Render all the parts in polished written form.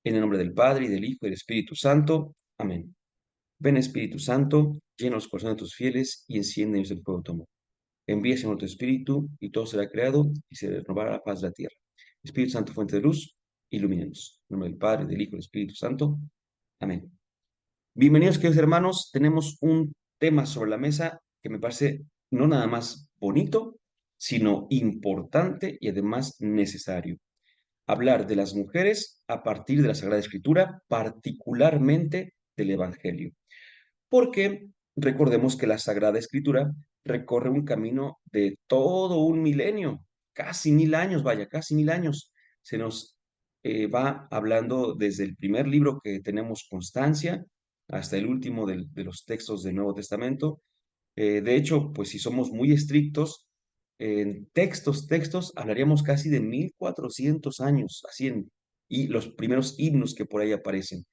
En el nombre del Padre, y del Hijo, y del Espíritu Santo. Amén. Ven, Espíritu Santo, llena los corazones de tus fieles y enciende en ellos el fuego de tu amor. Envía, Señor, tu Espíritu, y todo será creado, y se renovará la paz de la tierra. Espíritu Santo, fuente de luz, ilumínanos. En nombre del Padre, del Hijo, y del Espíritu Santo. Amén. Bienvenidos, queridos hermanos. Tenemos un tema sobre la mesa que me parece no nada más bonito, sino importante y además necesario. Hablar de las mujeres a partir de la Sagrada Escritura, particularmente del Evangelio. Porque recordemos que la Sagrada Escritura recorre un camino de todo un milenio, casi 1000 años, vaya, casi 1000 años. Se nos va hablando desde el primer libro que tenemos constancia hasta el último de los textos del Nuevo Testamento. De hecho, pues si somos muy estrictos, en textos, hablaríamos casi de 1400 años, y los primeros himnos que por ahí aparecen,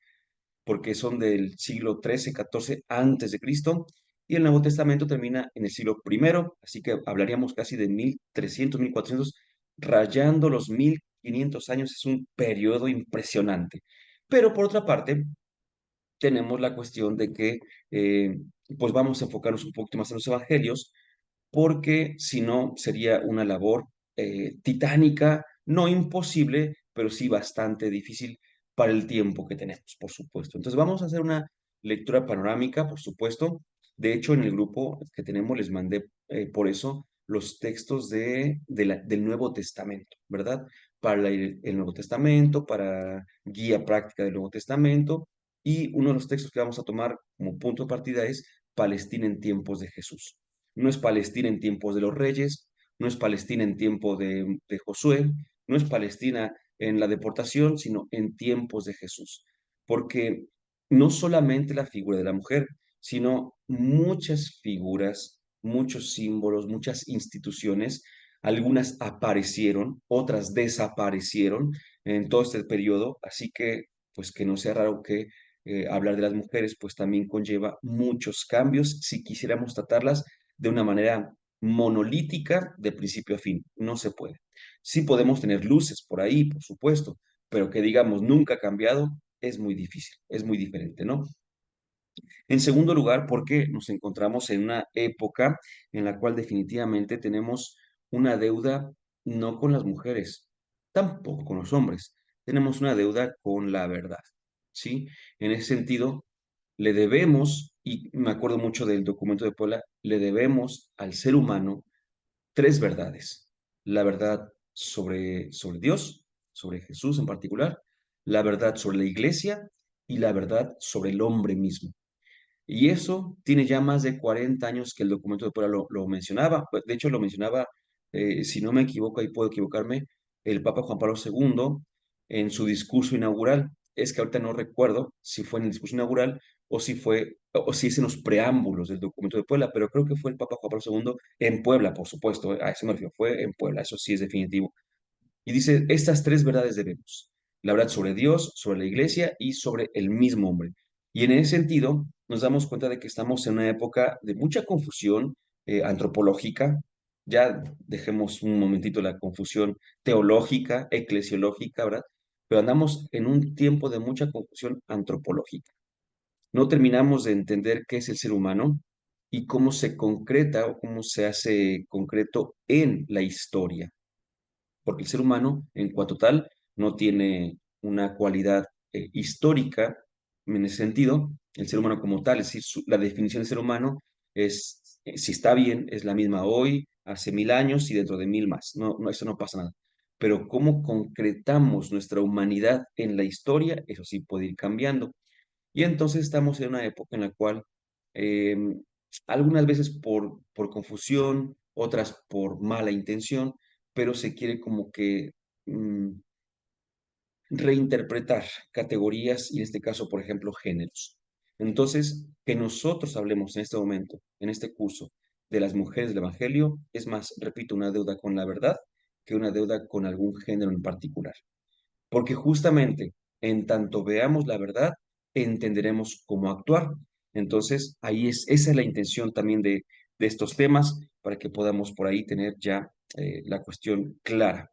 porque son del siglo XIII, XIV antes de Cristo, y el Nuevo Testamento termina en el siglo primero, así que hablaríamos casi de 1300, 1400, rayando los 1500 años. Es un periodo impresionante. Pero por otra parte, tenemos la cuestión de que pues vamos a enfocarnos un poquito más en los evangelios, porque si no sería una labor titánica, no imposible, pero sí bastante difícil para el tiempo que tenemos, por supuesto. Entonces vamos a hacer una lectura panorámica, por supuesto. De hecho, en el grupo que tenemos les mandé por eso los textos del Nuevo Testamento, ¿verdad? Para el Nuevo Testamento, para guía práctica del Nuevo Testamento. Y uno de los textos que vamos a tomar como punto de partida es Palestina en tiempos de Jesús. No es Palestina en tiempos de los reyes, no es Palestina en tiempo de Josué, no es Palestina en la deportación, sino en tiempos de Jesús. Porque no solamente la figura de la mujer, sino muchas figuras, muchos símbolos, muchas instituciones, algunas aparecieron, otras desaparecieron en todo este periodo, así que pues que no sea raro que hablar de las mujeres pues también conlleva muchos cambios si quisiéramos tratarlas de una manera monolítica de principio a fin. No se puede. Sí podemos tener luces por ahí, por supuesto, pero que digamos nunca ha cambiado es muy difícil, es muy diferente, ¿no? En segundo lugar, porque nos encontramos en una época en la cual definitivamente tenemos una deuda no con las mujeres, tampoco con los hombres, tenemos una deuda con la verdad, ¿sí? En ese sentido, le debemos, y me acuerdo mucho del documento de Puebla, le debemos al ser humano tres verdades. La verdad sobre Dios, sobre Jesús en particular, la verdad sobre la iglesia y la verdad sobre el hombre mismo. Y eso tiene ya más de 40 años que el documento de Puebla lo mencionaba. Pues, de hecho, lo mencionaba, si no me equivoco, ahí puedo equivocarme, el Papa Juan Pablo II en su discurso inaugural. Es que ahorita no recuerdo si fue en el discurso inaugural o si es en los preámbulos del documento de Puebla, pero creo que fue el Papa Juan Pablo II en Puebla, por supuesto. A eso me refiero, fue en Puebla, eso sí es definitivo. Y dice, estas tres verdades debemos. La verdad sobre Dios, sobre la iglesia y sobre el mismo hombre. Y en ese sentido, nos damos cuenta de que estamos en una época de mucha confusión antropológica. Ya dejemos un momentito la confusión teológica, eclesiológica, ¿verdad? Pero andamos en un tiempo de mucha confusión antropológica. No terminamos de entender qué es el ser humano y cómo se concreta o cómo se hace concreto en la historia, porque el ser humano, en cuanto tal, no tiene una cualidad histórica en ese sentido. El ser humano como tal, es decir, la definición de ser humano es, si está bien, es la misma hoy, hace 1000 años y dentro de 1000 más. No, no, eso no pasa nada. Pero cómo concretamos nuestra humanidad en la historia, eso sí puede ir cambiando. Y entonces estamos en una época en la cual eh, algunas veces por confusión, otras por mala intención, pero se quiere como que mm, reinterpretar categorías y en este caso, por ejemplo, géneros. Entonces, que nosotros hablemos en este momento, en este curso, de las mujeres del Evangelio, es más, repito, una deuda con la verdad que una deuda con algún género en particular. Porque justamente en tanto veamos la verdad, entenderemos cómo actuar. Entonces, esa es la intención también de estos temas, para que podamos por ahí tener ya la cuestión clara.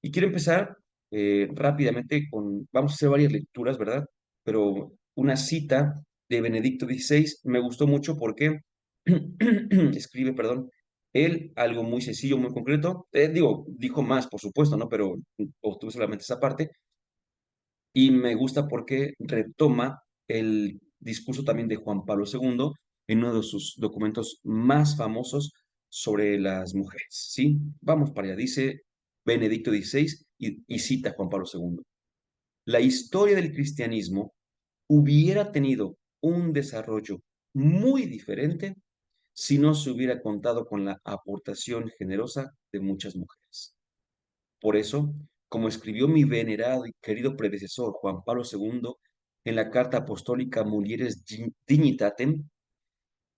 Y quiero empezar rápidamente vamos a hacer varias lecturas, ¿verdad? Pero una cita de Benedicto XVI me gustó mucho porque escribe, perdón, él algo muy sencillo, muy concreto. Digo, dijo más, por supuesto, ¿no? Pero obtuve solamente esa parte. Y me gusta porque retoma el discurso también de Juan Pablo II en uno de sus documentos más famosos sobre las mujeres, ¿sí? Vamos para allá, dice Benedicto XVI y cita a Juan Pablo II. La historia del cristianismo hubiera tenido un desarrollo muy diferente si no se hubiera contado con la aportación generosa de muchas mujeres. Por eso, como escribió mi venerado y querido predecesor Juan Pablo II en la carta apostólica Mulieres Dignitatem,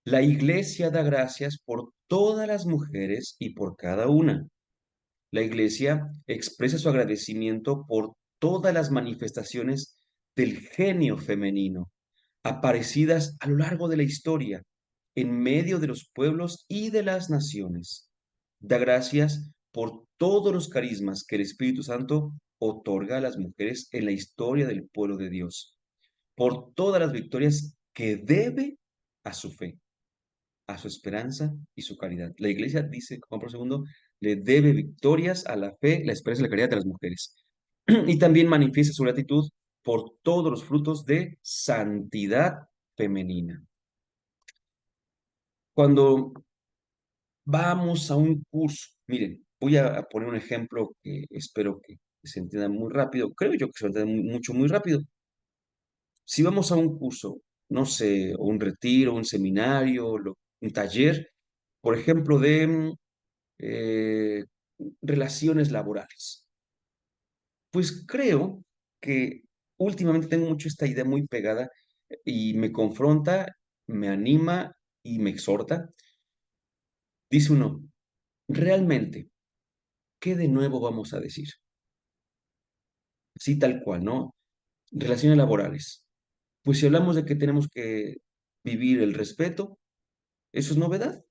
la Iglesia da gracias por todas las mujeres y por cada una. La Iglesia expresa su agradecimiento por todas las manifestaciones del genio femenino, aparecidas a lo largo de la historia, en medio de los pueblos y de las naciones. Da gracias por todos los carismas que el Espíritu Santo otorga a las mujeres en la historia del pueblo de Dios, por todas las victorias que debe a su fe, a su esperanza y su caridad. La Iglesia, dice Juan Pablo II, le debe victorias a la fe, la esperanza y la caridad de las mujeres. Y también manifiesta su gratitud por todos los frutos de santidad femenina. Cuando vamos a un curso, miren, voy a poner un ejemplo que espero que se entienda muy rápido, creo yo que se entienda mucho, muy rápido. Si vamos a un curso, no sé, o un retiro, un seminario, un taller, por ejemplo, de eh, relaciones laborales, pues creo que últimamente tengo mucho esta idea muy pegada y me confronta, me anima y me exhorta. Dice uno, realmente, ¿qué de nuevo vamos a decir? Sí, tal cual, ¿no? Relaciones laborales. Pues si hablamos de que tenemos que vivir el respeto, eso es novedad.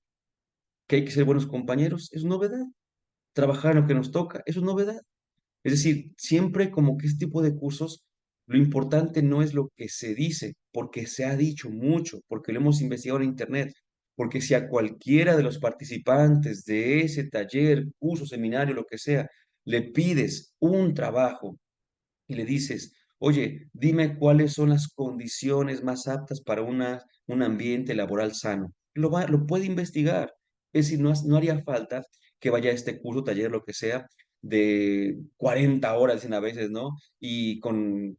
Que hay que ser buenos compañeros, es novedad. Trabajar en lo que nos toca, eso es novedad. Es decir, siempre como que este tipo de cursos, lo importante no es lo que se dice, porque se ha dicho mucho, porque lo hemos investigado en internet, porque si a cualquiera de los participantes de ese taller, curso, seminario, lo que sea, le pides un trabajo y le dices, oye, dime cuáles son las condiciones más aptas para un ambiente laboral sano. Lo puede investigar. Es decir, no haría falta que vaya a este curso, taller, lo que sea, de 40 horas, dicen a veces, ¿no? Y con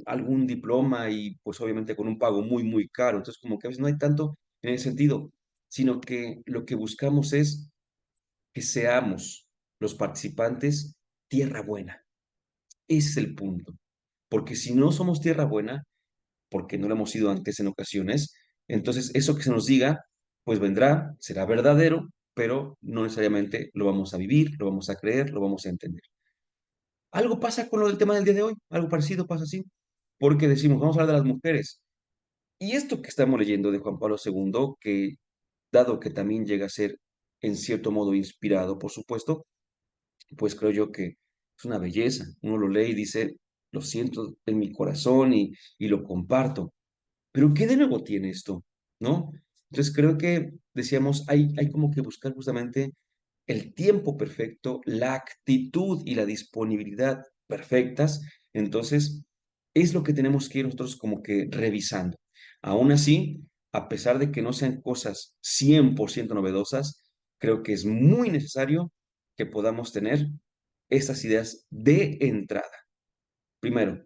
algún diploma y pues obviamente con un pago muy, muy caro. Entonces, como que a veces no hay tanto en ese sentido, sino que lo que buscamos es que seamos los participantes tierra buena. Ese es el punto. Porque si no somos tierra buena, porque no lo hemos sido antes en ocasiones, entonces eso que se nos diga, pues vendrá, será verdadero, pero no necesariamente lo vamos a vivir, lo vamos a creer, lo vamos a entender. Algo pasa con lo del tema del día de hoy, algo parecido pasa así, porque decimos, vamos a hablar de las mujeres. Y esto que estamos leyendo de Juan Pablo II, que dado que también llega a ser en cierto modo inspirado, por supuesto, pues creo yo que es una belleza. Uno lo lee y dice, lo siento en mi corazón y lo comparto. Pero ¿qué de nuevo tiene esto? ¿No? Entonces creo que, decíamos, hay como que buscar justamente el tiempo perfecto, la actitud y la disponibilidad perfectas. Entonces, es lo que tenemos que ir nosotros como que revisando. Aún así, a pesar de que no sean cosas 100% novedosas, creo que es muy necesario que podamos tener estas ideas de entrada. Primero,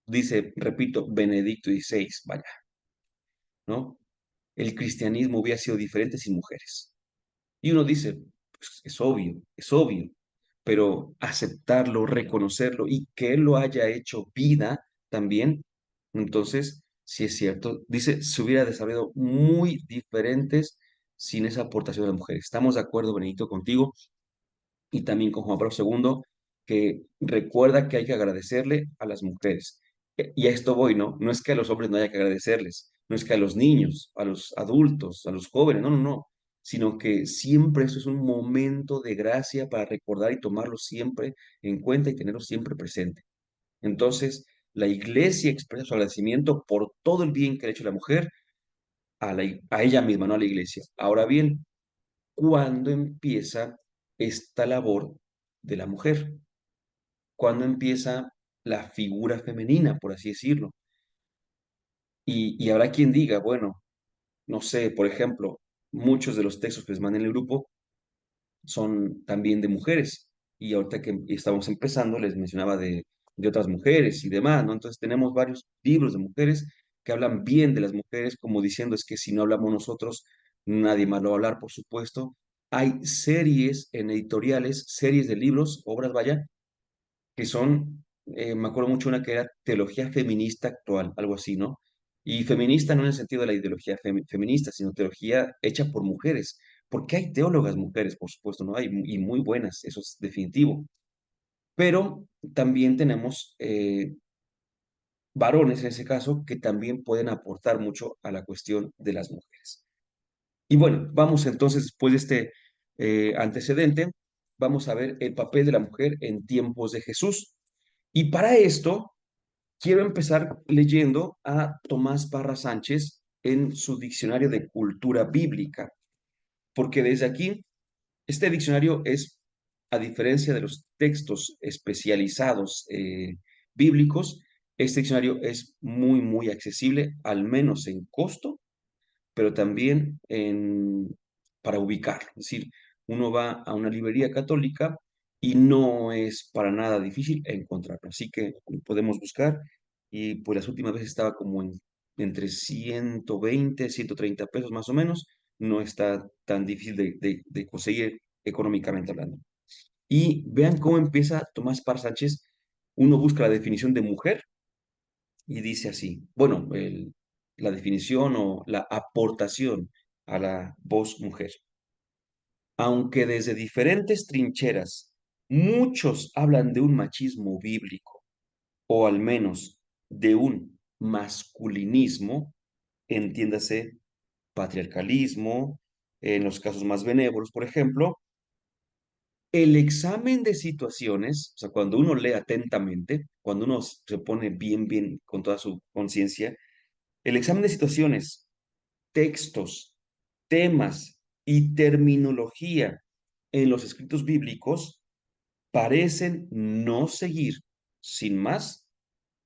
dice, repito, Benedicto XVI, vaya, ¿no? El cristianismo hubiera sido diferente sin mujeres. Y uno dice, pues, es obvio, pero aceptarlo, reconocerlo y que él lo haya hecho vida también, entonces, sí es cierto, dice, se hubiera desarrollado muy diferentes sin esa aportación de las mujeres. Estamos de acuerdo, Benedito, contigo y también con Juan Pablo II, que recuerda que hay que agradecerle a las mujeres. Y a esto voy, ¿no? No es que a los hombres no haya que agradecerles, no es que a los niños, a los adultos, a los jóvenes, no, no, no. sino que siempre eso es un momento de gracia para recordar y tomarlo siempre en cuenta y tenerlo siempre presente. Entonces, la iglesia expresa su agradecimiento por todo el bien que le ha hecho la mujer a ella misma, no a la iglesia. Ahora bien, ¿cuándo empieza esta labor de la mujer? ¿Cuándo empieza la figura femenina, por así decirlo? Y habrá quien diga, bueno, no sé, por ejemplo, muchos de los textos que les mandé en el grupo son también de mujeres. Y ahorita que estamos empezando, les mencionaba de otras mujeres y demás, ¿no? Entonces tenemos varios libros de mujeres que hablan bien de las mujeres, como diciendo es que si no hablamos nosotros, nadie más lo va a hablar, por supuesto. Hay series en editoriales, series de libros, obras, vaya, que son, me acuerdo mucho una que era teología feminista actual, algo así, ¿no? Y feminista no en el sentido de la ideología feminista, sino teología hecha por mujeres, porque hay teólogas mujeres, por supuesto, ¿no? Hay, y muy buenas, eso es definitivo. Pero también tenemos varones, en ese caso, que también pueden aportar mucho a la cuestión de las mujeres. Y bueno, vamos entonces, después de este antecedente, vamos a ver el papel de la mujer en tiempos de Jesús. Y para esto, quiero empezar leyendo a Tomás Parra Sánchez en su diccionario de cultura bíblica, porque desde aquí, este diccionario es, a diferencia de los textos especializados bíblicos, este diccionario es muy, muy accesible, al menos en costo, pero también para ubicarlo. Es decir, uno va a una librería católica y no es para nada difícil encontrarlo. Así que podemos buscar y pues las últimas veces estaba como entre 120, 130 pesos más o menos. No está tan difícil de conseguir económicamente hablando. Y vean cómo empieza Tomás Par Sánchez. Uno busca la definición de mujer y dice así, bueno, la definición o la aportación a la voz mujer. Aunque desde diferentes trincheras muchos hablan de un machismo bíblico, o al menos de un masculinismo, entiéndase patriarcalismo, en los casos más benévolos, por ejemplo, el examen de situaciones, o sea, cuando uno lee atentamente, cuando uno se pone bien, bien con toda su conciencia, el examen de situaciones, textos, temas y terminología en los escritos bíblicos parecen no seguir, sin más,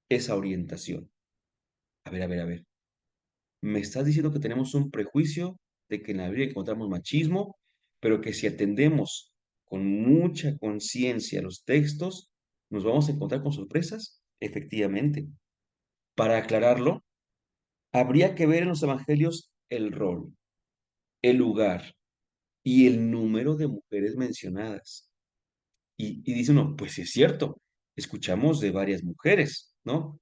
esa orientación. A ver. Me estás diciendo que tenemos un prejuicio de que en la Biblia encontramos machismo, pero que si atendemos con mucha conciencia los textos, nos vamos a encontrar con sorpresas. Efectivamente. Para aclararlo, habría que ver en los evangelios el rol, el lugar y el número de mujeres mencionadas. Y dice uno, pues sí es cierto, escuchamos de varias mujeres, ¿no?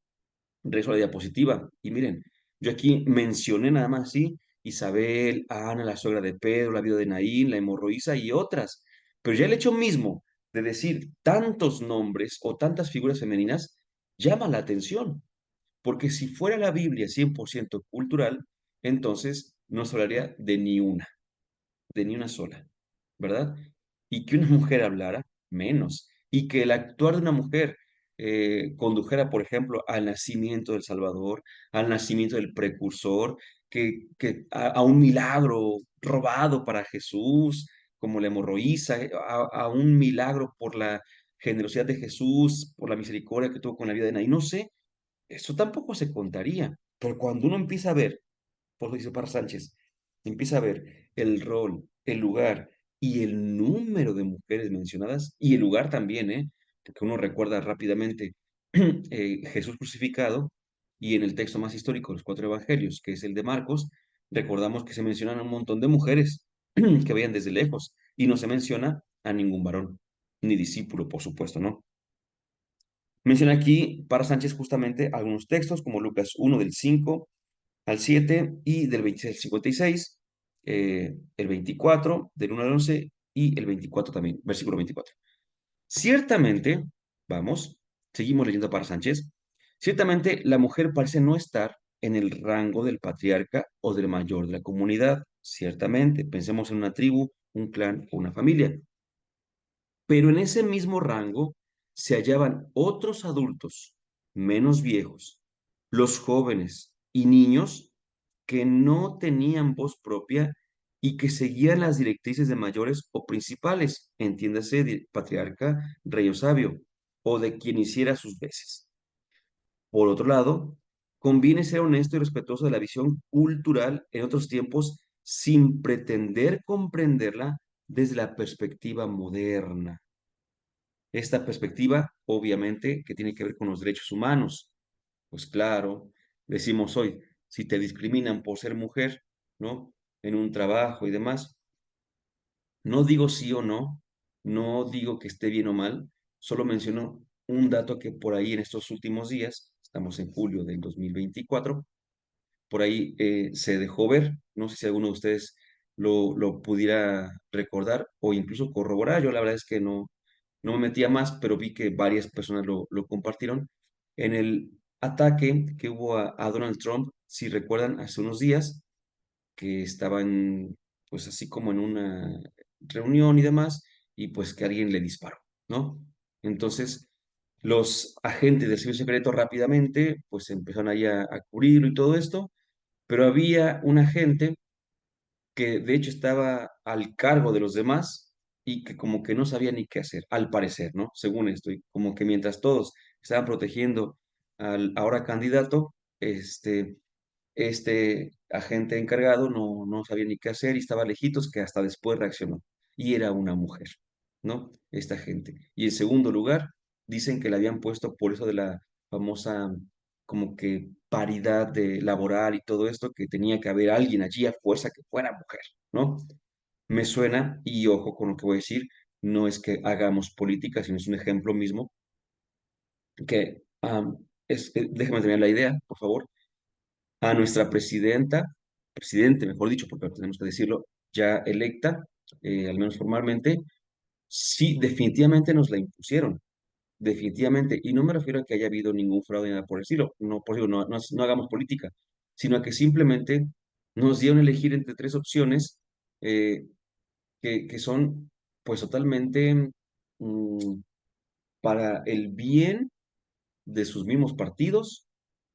Regreso a la diapositiva. Y miren, yo aquí mencioné nada más así, Isabel, Ana, la suegra de Pedro, la viuda de Naín, la hemorroísa y otras. Pero ya el hecho mismo de decir tantos nombres o tantas figuras femeninas llama la atención, porque si fuera la Biblia 100% cultural, entonces no se hablaría de ni una sola, ¿verdad? Y que una mujer hablara, menos. Y que el actuar de una mujer condujera, por ejemplo, al nacimiento del Salvador, al nacimiento del precursor, a un milagro robado para Jesús, como la hemorroísa, a un milagro por la generosidad de Jesús, por la misericordia que tuvo con la vida de Naí. No sé, eso tampoco se contaría. Pero cuando uno empieza a ver por eso dice Parra Sánchez, empieza a ver el rol, el lugar y el número de mujeres mencionadas, y el lugar también, ¿eh? Porque uno recuerda rápidamente Jesús crucificado, y en el texto más histórico de los cuatro evangelios, que es el de Marcos, recordamos que se mencionan un montón de mujeres que veían desde lejos, y no se menciona a ningún varón, ni discípulo, por supuesto, ¿no? Menciona aquí Parra Sánchez justamente algunos textos, como Lucas 1 del 5 al 7 y del 26 al 56, el 24 del 1 al 11 y el 24 también, versículo 24. Ciertamente, vamos, seguimos leyendo para Sánchez, ciertamente la mujer parece no estar en el rango del patriarca o del mayor de la comunidad, ciertamente, pensemos en una tribu, un clan o una familia. Pero en ese mismo rango se hallaban otros adultos menos viejos, los jóvenes y niños que no tenían voz propia y que seguían las directrices de mayores o principales, entiéndase, patriarca, rey o sabio, o de quien hiciera sus veces. Por otro lado, conviene ser honesto y respetuoso de la visión cultural en otros tiempos sin pretender comprenderla desde la perspectiva moderna. Esta perspectiva, obviamente, que tiene que ver con los derechos humanos. Pues claro, decimos hoy, si te discriminan por ser mujer, ¿no? En un trabajo y demás, no digo sí o no, no digo que esté bien o mal, solo menciono un dato que por ahí en estos últimos días, estamos en julio del 2024, por ahí se dejó ver, no sé si alguno de ustedes lo pudiera recordar o incluso corroborar, yo la verdad es que no me metía más, pero vi que varias personas lo compartieron, en el ataque que hubo a Donald Trump, si recuerdan, hace unos días, que estaban pues así como en una reunión y demás, y pues que alguien le disparó, ¿no? Entonces, los agentes del servicio secreto rápidamente pues empezaron ahí a cubrirlo y todo esto, pero había un agente que de hecho estaba al cargo de los demás y que como que no sabía ni qué hacer, al parecer, ¿no? Según esto, y como que mientras todos estaban protegiendo al ahora candidato, este agente encargado no sabía ni qué hacer y estaba lejitos que hasta después reaccionó. Y era una mujer, ¿no? Esta gente. Y en segundo lugar, dicen que le habían puesto por eso de la famosa como que paridad de laboral y todo esto, que tenía que haber alguien allí a fuerza que fuera mujer, ¿no? Me suena, y ojo con lo que voy a decir, no es que hagamos política, sino es un ejemplo mismo, que déjame terminar la idea, por favor, a nuestra presidenta, presidente, mejor dicho, porque tenemos que decirlo, ya electa, al menos formalmente, sí, definitivamente nos la impusieron, definitivamente. Y no me refiero a que haya habido ningún fraude ni nada por el estilo, no, por eso no hagamos política, sino a que simplemente nos dieron a elegir entre tres opciones eh, que son pues totalmente mm, para el bien de sus mismos partidos,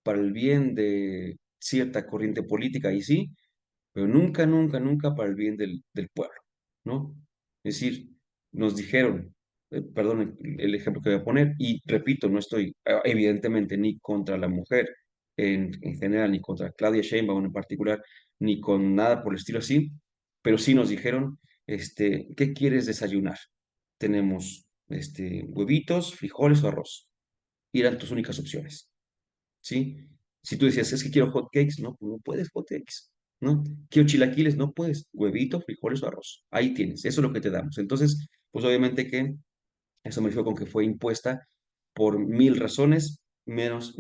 para el bien de cierta corriente política, y sí, pero nunca, nunca, nunca para el bien del pueblo, ¿no? Es decir, nos dijeron, perdón el ejemplo que voy a poner, y repito, no estoy evidentemente ni contra la mujer en general, ni contra Claudia Sheinbaum en particular, ni con nada por el estilo así, pero sí nos dijeron, ¿qué quieres desayunar? Tenemos, huevitos, frijoles o arroz. Y eran tus únicas opciones. ¿Sí? Si tú decías, es que quiero hot cakes, no, pues no puedes hot cakes, ¿no? Quiero chilaquiles, no puedes, huevito, frijoles o arroz. Ahí tienes, eso es lo que te damos. Entonces, pues obviamente que eso me refiero con que fue impuesta por mil razones, menos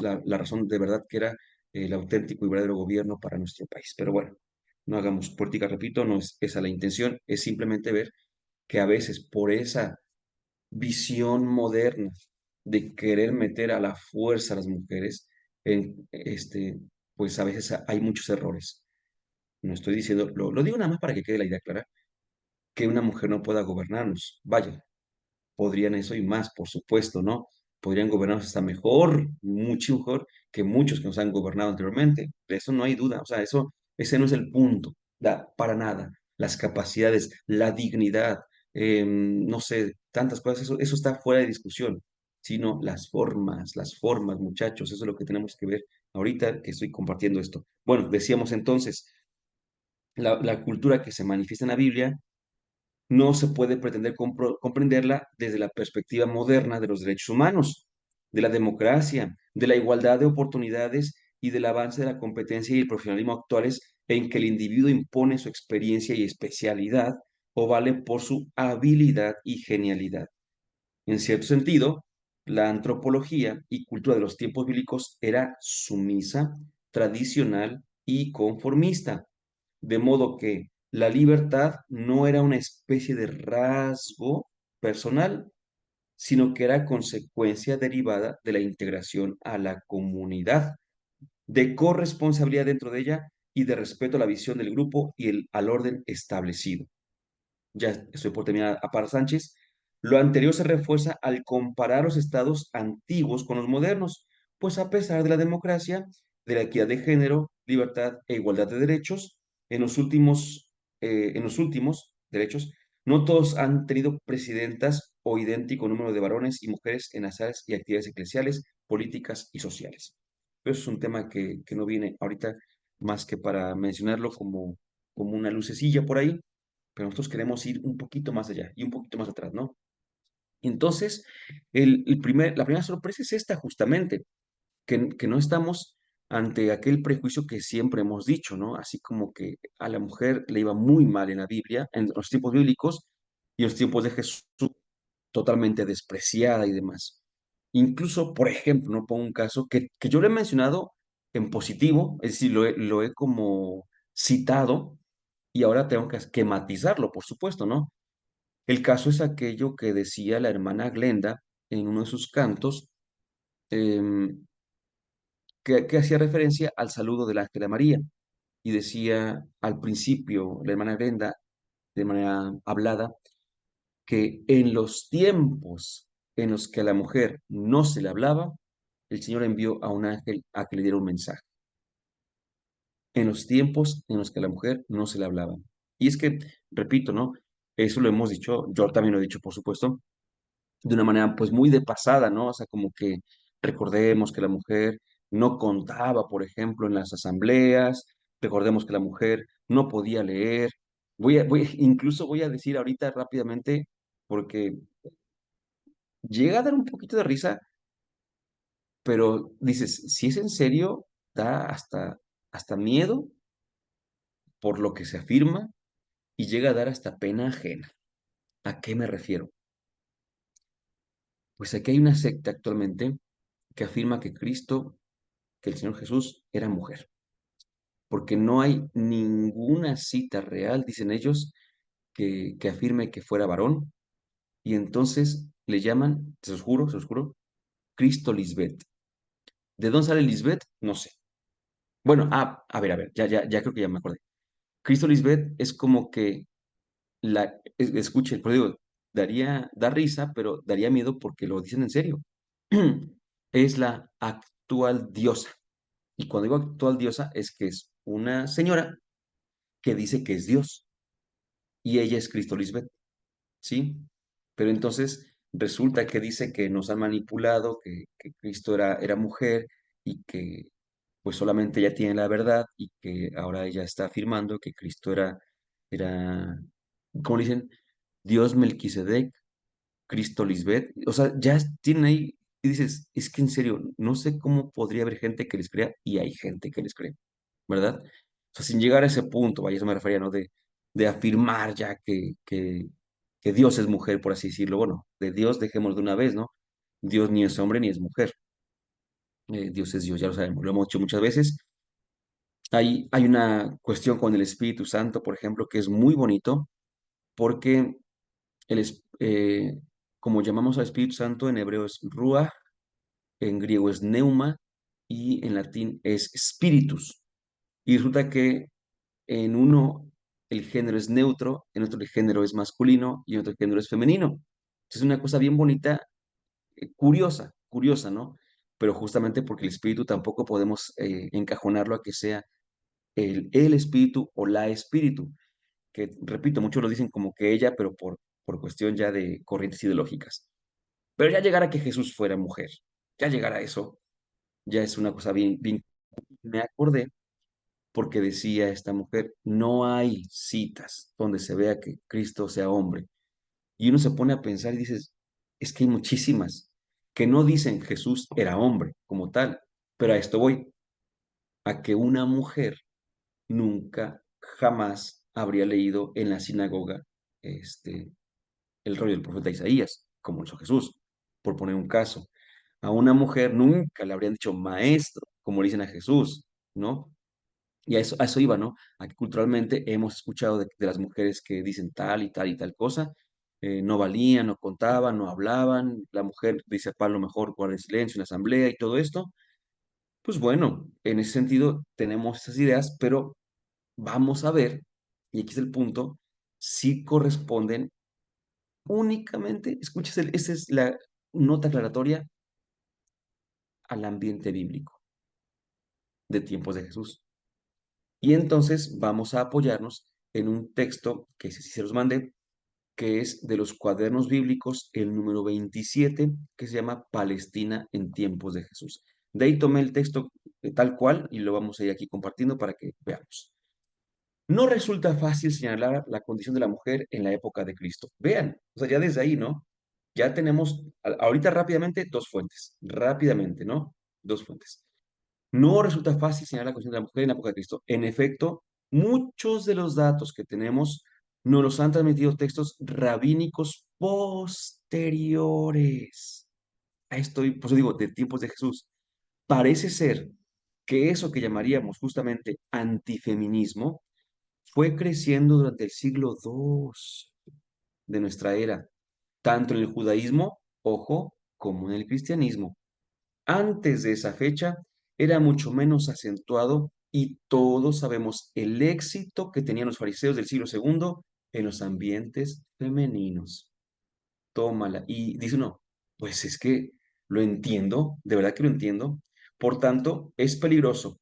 la razón de verdad que era el auténtico y verdadero gobierno para nuestro país. Pero bueno, no hagamos política, repito, no es esa la intención, es simplemente ver que a veces por esa visión moderna de querer meter a la fuerza a las mujeres, pues a veces hay muchos errores. No estoy diciendo, lo digo nada más para que quede la idea clara, que una mujer no pueda gobernarnos. Vaya, podrían eso y más, por supuesto, ¿no? Podrían gobernarnos hasta mejor, mucho mejor que muchos que nos han gobernado anteriormente. De eso no hay duda, o sea, ese no es el punto, para nada. Las capacidades, la dignidad, no sé, tantas cosas, eso está fuera de discusión, sino las formas, muchachos, eso es lo que tenemos que ver ahorita que estoy compartiendo esto. Bueno, decíamos entonces, la cultura que se manifiesta en la Biblia no se puede pretender comprenderla desde la perspectiva moderna de los derechos humanos, de la democracia, de la igualdad de oportunidades y del avance de la competencia y el profesionalismo actuales en que el individuo impone su experiencia y especialidad o vale por su habilidad y genialidad. En cierto sentido, la antropología y cultura de los tiempos bíblicos era sumisa, tradicional y conformista, de modo que la libertad no era una especie de rasgo personal, sino que era consecuencia derivada de la integración a la comunidad, de corresponsabilidad dentro de ella y de respeto a la visión del grupo y al orden establecido. Ya estoy por terminar a Parra Sánchez. Lo anterior se refuerza al comparar los estados antiguos con los modernos, pues a pesar de la democracia, de la equidad de género, libertad e igualdad de derechos, en los últimos derechos, no todos han tenido presidentas o idéntico número de varones y mujeres en las áreas y actividades eclesiales, políticas y sociales. Pero eso es un tema que no viene ahorita más que para mencionarlo como una lucecilla por ahí, pero nosotros queremos ir un poquito más allá y un poquito más atrás, ¿no? Entonces, la primera sorpresa es esta justamente, que no estamos ante aquel prejuicio que siempre hemos dicho, ¿no? Así como que a la mujer le iba muy mal en la Biblia, en los tiempos bíblicos y en los tiempos de Jesús, totalmente despreciada y demás. Incluso, por ejemplo, no pongo un caso que yo lo he mencionado en positivo, es decir, lo he como citado y ahora tengo que matizarlo, por supuesto, ¿no? El caso es aquello que decía la hermana Glenda en uno de sus cantos, em, que hacía referencia al saludo del ángel a María. Y decía al principio la hermana Glenda, de manera hablada, que en los tiempos en los que a la mujer no se le hablaba, el Señor envió a un ángel a que le diera un mensaje. En los tiempos en los que a la mujer no se le hablaba. Y es que, repito, ¿no? Eso lo hemos dicho, yo también lo he dicho, por supuesto, de una manera pues muy de pasada, ¿no? O sea, como que recordemos que la mujer no contaba, por ejemplo, en las asambleas, recordemos que la mujer no podía leer. Incluso voy a decir ahorita rápidamente, porque llega a dar un poquito de risa, pero dices, si es en serio, da hasta miedo por lo que se afirma y llega a dar hasta pena ajena. ¿A qué me refiero? Pues aquí hay una secta actualmente que afirma que el Señor Jesús era mujer, porque no hay ninguna cita real, dicen ellos, que afirme que fuera varón, y entonces le llaman, se los juro, Cristo Lisbeth. ¿De dónde sale Lisbeth? No sé. Bueno, a ver, ya creo que ya me acordé. Cristo Lisbeth es como que escuche, pero digo, da risa, pero daría miedo porque lo dicen en serio. Es la actual diosa. Y cuando digo actual diosa es que es una señora que dice que es Dios y ella es Cristo Lisbeth, ¿sí? Pero entonces resulta que dice que nos han manipulado, que Cristo era mujer y que pues solamente ella tiene la verdad y que ahora ella está afirmando que Cristo era, ¿cómo le dicen? Dios Melquisedec, Cristo Lisbeth. O sea, ya tienen ahí y dices, es que en serio, no sé cómo podría haber gente que les crea y hay gente que les cree, ¿verdad? O sea, sin llegar a ese punto, vaya, eso me refería, ¿no? De afirmar ya que Dios es mujer, por así decirlo. Bueno, de Dios dejemos de una vez, ¿no? Dios ni es hombre ni es mujer. Dios es Dios, ya lo sabemos, lo hemos dicho muchas veces. Hay una cuestión con el Espíritu Santo, por ejemplo, que es muy bonito, porque el, es- eh, como llamamos al Espíritu Santo, en hebreo es Ruach, en griego es Neuma y en latín es Spiritus. Y resulta que en uno el género es neutro, en otro el género es masculino y en otro el género es femenino. Es una cosa bien bonita, curiosa, ¿no? Pero justamente porque el espíritu tampoco podemos encajonarlo a que sea el espíritu o la espíritu, que repito, muchos lo dicen como que ella, pero por cuestión ya de corrientes ideológicas. Pero ya llegar a que Jesús fuera mujer, ya llegar a eso, ya es una cosa bien. Me acordé porque decía esta mujer, no hay citas donde se vea que Cristo sea hombre. Y uno se pone a pensar y dices, es que hay muchísimas que no dicen Jesús era hombre como tal, pero a esto voy, a que una mujer nunca, jamás habría leído en la sinagoga este, el rollo del profeta Isaías, como lo hizo Jesús, por poner un caso. A una mujer nunca le habrían dicho maestro, como le dicen a Jesús, ¿no? Y a eso iba, ¿no? A que culturalmente hemos escuchado de las mujeres que dicen tal y tal y tal cosa, no valían, no contaban, no hablaban, la mujer, dice Pablo, mejor guarda silencio en la asamblea y todo esto. Pues bueno, en ese sentido tenemos esas ideas, pero vamos a ver, y aquí es el punto, si corresponden únicamente, escuches, esa es la nota aclaratoria al ambiente bíblico de tiempos de Jesús. Y entonces vamos a apoyarnos en un texto que sí se los mandé, que es de los cuadernos bíblicos, el número 27, que se llama Palestina en tiempos de Jesús. De ahí tomé el texto tal cual y lo vamos a ir aquí compartiendo para que veamos. No resulta fácil señalar la condición de la mujer en la época de Cristo. Vean, o sea, ya desde ahí, ¿no? Ya tenemos ahorita rápidamente dos fuentes, rápidamente, ¿no? Dos fuentes. No resulta fácil señalar la condición de la mujer en la época de Cristo. En efecto, muchos de los datos que tenemos nos los han transmitido textos rabínicos posteriores. A esto, por eso digo, de tiempos de Jesús. Parece ser que eso que llamaríamos justamente antifeminismo fue creciendo durante el siglo II de nuestra era, tanto en el judaísmo, ojo, como en el cristianismo. Antes de esa fecha era mucho menos acentuado y todos sabemos el éxito que tenían los fariseos del siglo II en los ambientes femeninos. Tómala. Y dice uno, pues es que lo entiendo, de verdad que lo entiendo. Por tanto, es peligroso,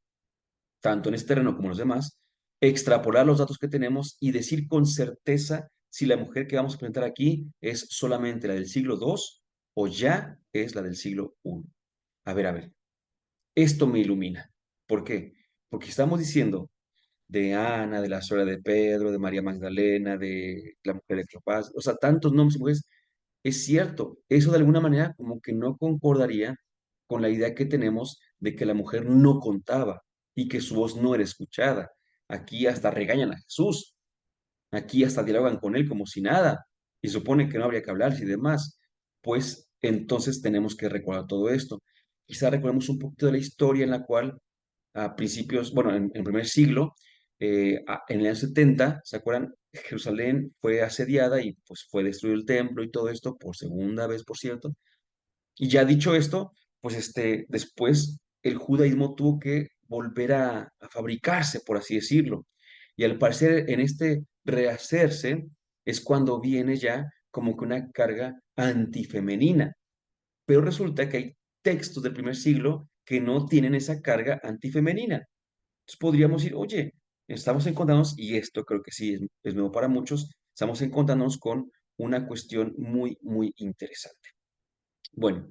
tanto en este terreno como en los demás, extrapolar los datos que tenemos y decir con certeza si la mujer que vamos a presentar aquí es solamente la del siglo II o ya es la del siglo I. A ver, esto me ilumina. ¿Por qué? Porque estamos diciendo de Ana, de la suegra de Pedro, de María Magdalena, de la mujer de Cleofás, o sea, tantos nombres y mujeres. Es cierto, eso de alguna manera como que no concordaría con la idea que tenemos de que la mujer no contaba y que su voz no era escuchada. Aquí hasta regañan a Jesús, aquí hasta dialogan con él como si nada, y supone que no habría que hablar y demás. Pues entonces tenemos que recordar todo esto. Quizá recordemos un poquito de la historia en la cual a principios, bueno, en el primer siglo, en el año 70, ¿se acuerdan? Jerusalén fue asediada y pues fue destruido el templo y todo esto por segunda vez, por cierto. Y ya dicho esto, pues después el judaísmo tuvo que volver a fabricarse, por así decirlo. Y al parecer en este rehacerse es cuando viene ya como que una carga antifemenina. Pero resulta que hay textos del primer siglo que no tienen esa carga antifemenina. Entonces podríamos decir, oye, estamos encontrándonos, y esto creo que sí es nuevo para muchos, estamos encontrándonos con una cuestión muy, muy interesante. Bueno,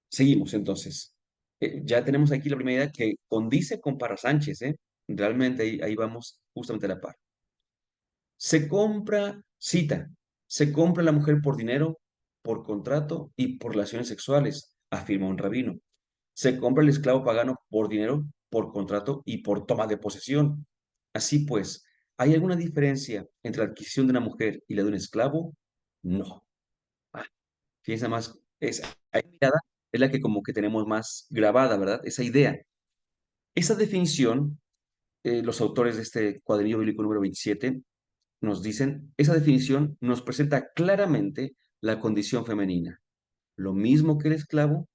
seguimos entonces. Ya tenemos aquí la primera idea que condice con Parra Sánchez, ¿eh? Realmente ahí vamos justamente a la par. Se compra la mujer por dinero, por contrato y por relaciones sexuales, afirma un rabino. Se compra el esclavo pagano por dinero, por contrato y por toma de posesión. Así pues, ¿hay alguna diferencia entre la adquisición de una mujer y la de un esclavo? No. Ah, fíjense más, esa mirada es la que como que tenemos más grabada, ¿verdad? Esa idea. Esa definición, los autores de este cuadernillo bíblico número 27 nos dicen, esa definición nos presenta claramente la condición femenina. Lo mismo que el esclavo,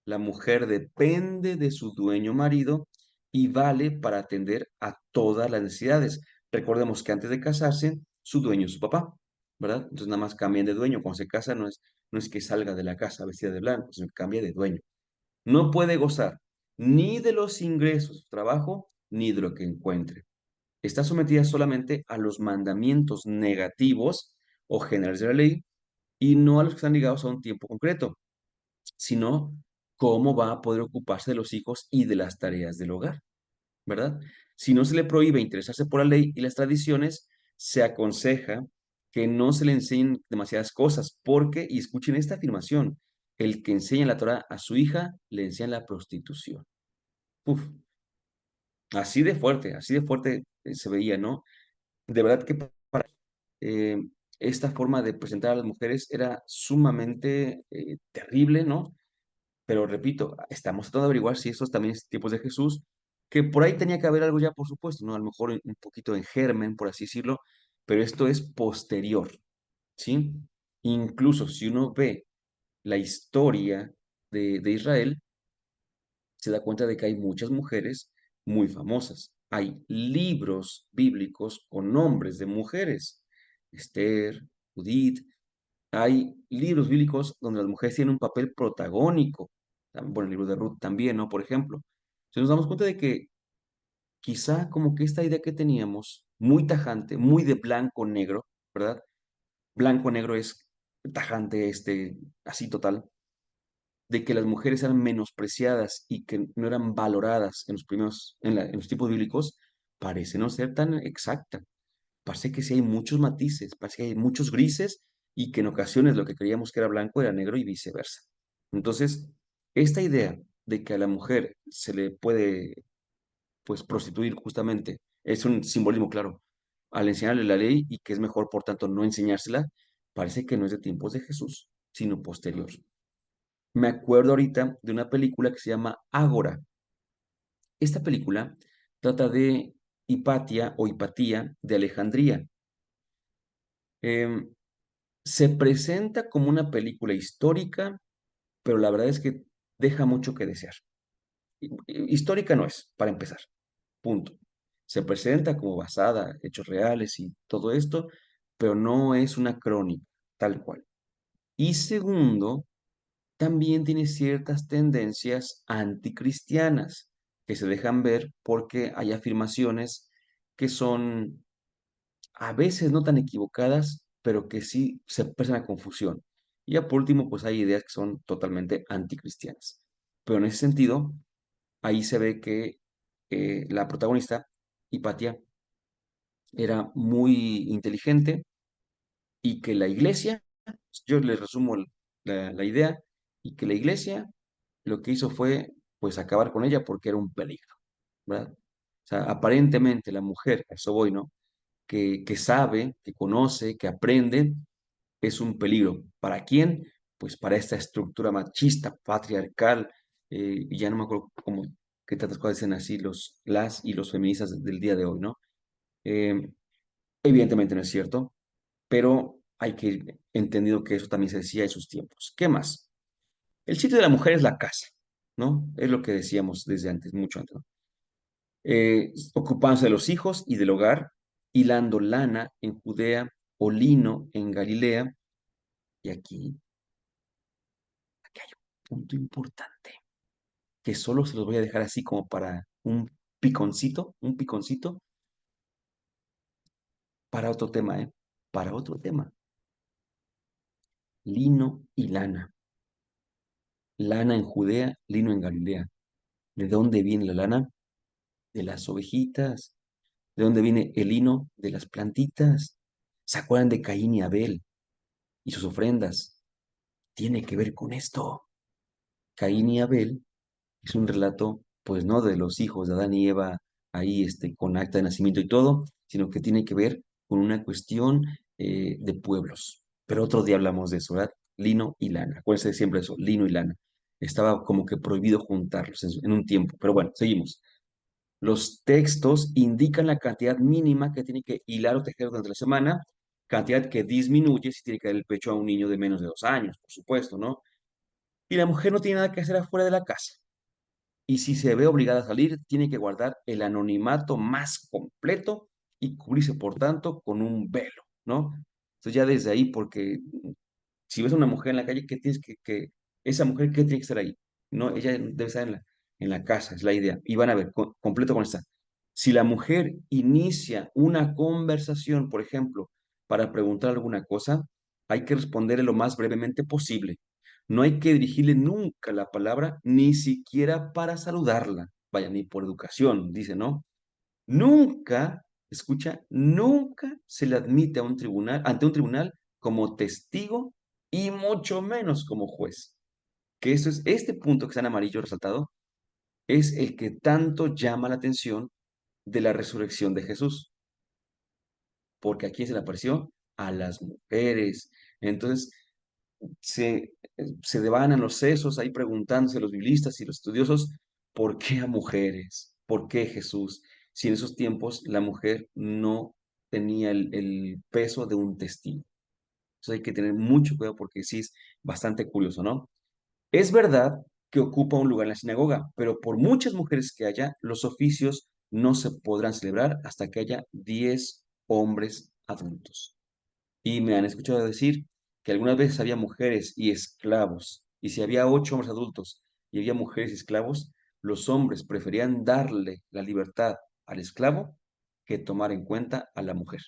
la mujer depende de su dueño marido y vale para atender a todas las necesidades. Recordemos que antes de casarse, su dueño es su papá, ¿verdad? Entonces nada más cambian de dueño. Cuando se casa no es que salga de la casa vestida de blanco, sino que cambia de dueño. No puede gozar ni de los ingresos de su trabajo, ni de lo que encuentre. Está sometida solamente a los mandamientos negativos o generales de la ley y no a los que están ligados a un tiempo concreto, sino cómo va a poder ocuparse de los hijos y de las tareas del hogar, ¿verdad? Si no se le prohíbe interesarse por la ley y las tradiciones, se aconseja que no se le enseñen demasiadas cosas, porque, y escuchen esta afirmación, el que enseña la Torah a su hija le enseña la prostitución. Uf, así de fuerte se veía, ¿no? De verdad que eh, esta forma de presentar a las mujeres era sumamente terrible, ¿no? Pero repito, estamos tratando de averiguar si estos también es tiempos de Jesús, que por ahí tenía que haber algo ya, por supuesto, ¿no? A lo mejor un poquito en germen, por así decirlo, pero esto es posterior, ¿sí? Incluso si uno ve la historia de Israel, se da cuenta de que hay muchas mujeres muy famosas. hay libros bíblicos con nombres de mujeres. Esther, Judith. Hay libros bíblicos donde las mujeres tienen un papel protagónico. Bueno, el libro de Ruth también, ¿no? Por ejemplo. Entonces nos damos cuenta de que quizá como que esta idea que teníamos, muy tajante, muy de blanco-negro, ¿verdad? Blanco-negro es tajante, así total, de que las mujeres eran menospreciadas y que no eran valoradas en los primeros, en los tiempos bíblicos, parece no ser tan exacta. Parece que sí hay muchos matices, parece que hay muchos grises y que en ocasiones lo que creíamos que era blanco era negro y viceversa. Entonces, esta idea de que a la mujer se le puede, pues, prostituir justamente es un simbolismo claro al enseñarle la ley y que es mejor, por tanto, no enseñársela, parece que no es de tiempos de Jesús, sino posterior. Me acuerdo ahorita de una película que se llama Ágora. Esta película trata de Hipatia o Hipatía de Alejandría. Em, Se presenta como una película histórica, pero la verdad es que deja mucho que desear. Histórica no es, para empezar. Punto. Se presenta como basada en hechos reales y todo esto, pero no es una crónica, tal cual. Y segundo, también tiene ciertas tendencias anticristianas que se dejan ver porque hay afirmaciones que son a veces no tan equivocadas, pero que sí se prestan a confusión. Y ya por último, pues hay ideas que son totalmente anticristianas. Pero en ese sentido, ahí se ve que la protagonista, Hipatia, era muy inteligente y que la iglesia, yo les resumo la idea, y que la iglesia lo que hizo fue pues acabar con ella porque era un peligro, ¿verdad? O sea, aparentemente la mujer, a eso voy, ¿no? Que sabe, que conoce, que aprende, es un peligro. ¿Para quién? Pues para esta estructura machista, patriarcal, y ya no me acuerdo cómo, qué tantas cosas dicen así las y los feministas del día de hoy, ¿no? Eh, Evidentemente no es cierto, pero hay que ir entendido que eso también se decía en sus tiempos. ¿Qué más? El sitio de la mujer es la casa, ¿no? Es lo que decíamos desde antes, mucho antes, ¿no? Ocupándose de los hijos y del hogar, hilando lana en Judea o lino en Galilea. Y aquí hay un punto importante, que solo se los voy a dejar así como para un piconcito, para otro tema, ¿eh? Para otro tema. Lino y lana. Lana en Judea, lino en Galilea. ¿De dónde viene la lana? De las ovejitas. ¿De dónde viene el lino? De las plantitas. ¿Se acuerdan de Caín y Abel y sus ofrendas? Tiene que ver con esto. Caín y Abel es un relato, pues no de los hijos de Adán y Eva ahí con acta de nacimiento y todo, sino que tiene que ver con una cuestión de pueblos. Pero otro día hablamos de eso, ¿verdad? Lino y lana. Acuérdense de siempre eso, lino y lana. Estaba como que prohibido juntarlos en un tiempo. Pero bueno, seguimos. Los textos indican la cantidad mínima que tiene que hilar o tejer durante la semana, cantidad que disminuye si tiene que dar el pecho a un niño de menos de 2 años, por supuesto, ¿no? Y la mujer no tiene nada que hacer afuera de la casa. Y si se ve obligada a salir, tiene que guardar el anonimato más completo y cubrirse, por tanto, con un velo, ¿no? Entonces ya desde ahí, porque si ves a una mujer en la calle, esa mujer, ¿qué tiene que estar ahí? No, ella debe estar en la casa, es la idea. Y van a ver, completo con esta. Si la mujer inicia una conversación, por ejemplo, para preguntar alguna cosa, hay que responderle lo más brevemente posible. No hay que dirigirle nunca la palabra, ni siquiera para saludarla. Vaya, ni por educación, dice, ¿no? Nunca, escucha, nunca se le admite a un tribunal, ante un tribunal como testigo y mucho menos como juez. Que eso es, este punto que está en amarillo resaltado, es el que tanto llama la atención de la resurrección de Jesús, porque aquí se le apareció a las mujeres. Entonces, se devanan los sesos ahí preguntándose los biblistas y los estudiosos, ¿por qué a mujeres? ¿Por qué Jesús? Si en esos tiempos la mujer no tenía el peso de un testigo. Entonces hay que tener mucho cuidado porque sí es bastante curioso, ¿no? Es verdad que ocupa un lugar en la sinagoga, pero por muchas mujeres que haya, los oficios no se podrán celebrar hasta que haya 10 hombres adultos. Y me han escuchado decir que algunas veces había mujeres y esclavos, y si había 8 hombres adultos y había mujeres y esclavos, los hombres preferían darle la libertad al esclavo que tomar en cuenta a la mujer.